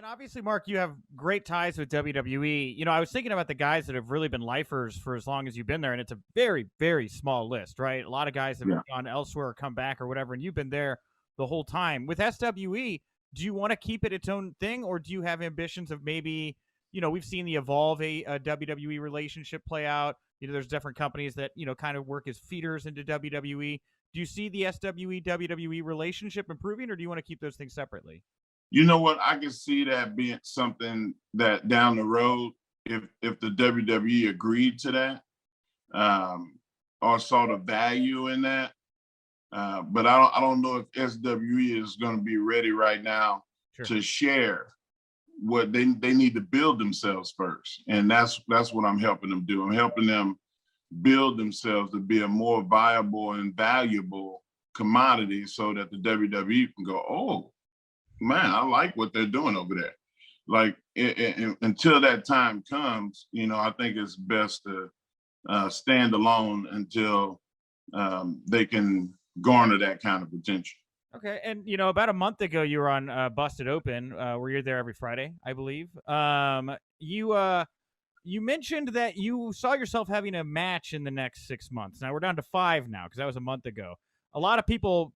And obviously, Mark, you have great ties with WWE. I was thinking about the guys that have really been lifers for as long as you've been there, and it's a very, very small list, right? A lot of guys have Yeah. gone elsewhere or come back or whatever, and you've been there the whole time. With SWE, do you want to keep it its own thing, or do you have ambitions of maybe, we've seen the Evolve a WWE relationship play out. There's different companies that, kind of work as feeders into WWE. Do you see the SWE WWE relationship improving, or do you want to keep those things separately? You know what? I can see that being something that down the road, if the WWE agreed to that, or saw the value in that. But I don't know if SWE is going to be ready right now Sure. to share what they need to build themselves first. And that's what I'm helping them do. I'm helping them build themselves to be a more viable and valuable commodity so that the WWE can go, oh, man, I like what they're doing over there. Like until that time comes, I think it's best to stand alone until they can garner that kind of attention. Okay, and about a month ago, you were on Busted Open, where you're there every Friday, I believe. You mentioned that you saw yourself having a match in the next 6 months. Now we're down to 5 now because that was a month ago. A lot of people,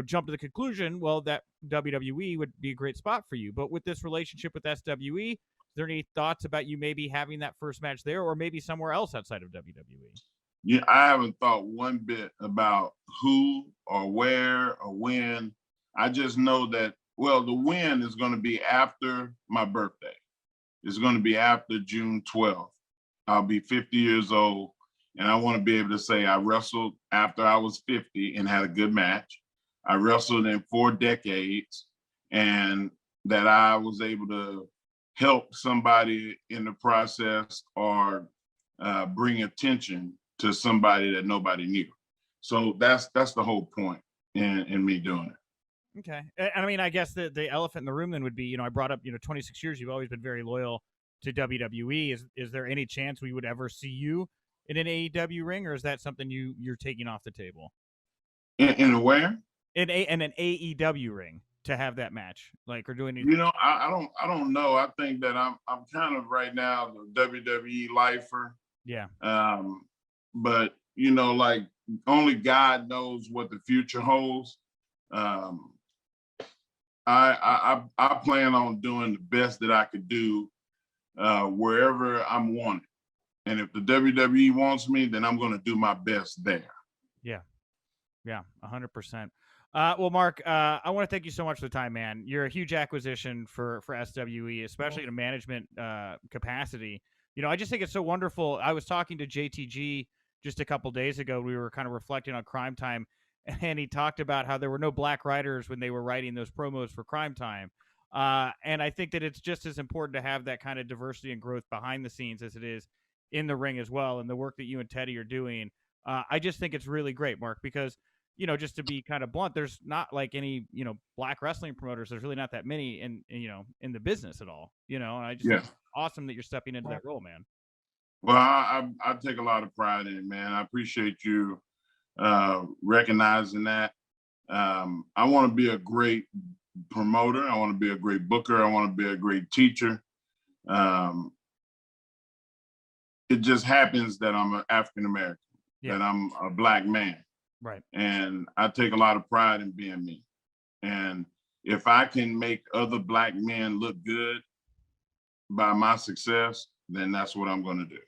jump to the conclusion, well, that WWE would be a great spot for you. But with this relationship with SWE, is there any thoughts about you maybe having that first match there, or maybe somewhere else outside of WWE? Yeah, I haven't thought one bit about who or where or when. I just know that, well, the win is going to be after my birthday. It's going to be after June 12th. I'll be 50 years old, and I want to be able to say I wrestled after I was 50 and had a good match. I wrestled in 4 decades, and that I was able to help somebody in the process or bring attention to somebody that nobody knew. So that's the whole point in me doing it. Okay. I mean, I guess the elephant in the room then would be, I brought up, 26 years, you've always been very loyal to WWE. Is there any chance we would ever see you in an AEW ring, or is that something you're taking off the table? In where? In an AEW ring to have that match, like, or doing anything? I don't know. I think that I'm kind of right now the WWE lifer. Yeah. But like only God knows what the future holds. I plan on doing the best that I could do wherever I'm wanted. And if the WWE wants me, then I'm going to do my best there. Yeah. 100%. Well, Mark, I want to thank you so much for the time, man. You're a huge acquisition for SWE, especially in a management capacity. I just think it's so wonderful. I was talking to JTG just a couple days ago. We were kind of reflecting on Crime Time, and he talked about how there were no black writers when they were writing those promos for Crime Time. And I think that it's just as important to have that kind of diversity and growth behind the scenes as it is in the ring as well. And the work that you and Teddy are doing, I just think it's really great, Mark, because, just to be kind of blunt, there's not like any, black wrestling promoters. There's really not that many in the business at all, and I just think it's awesome that you're stepping into that role, man. Well, I take a lot of pride in it, man. I appreciate you recognizing that. I want to be a great promoter. I want to be a great booker. I want to be a great teacher. It just happens that I'm an African American, that I'm a black man. Right. And I take a lot of pride in being me. And if I can make other black men look good by my success, then that's what I'm going to do.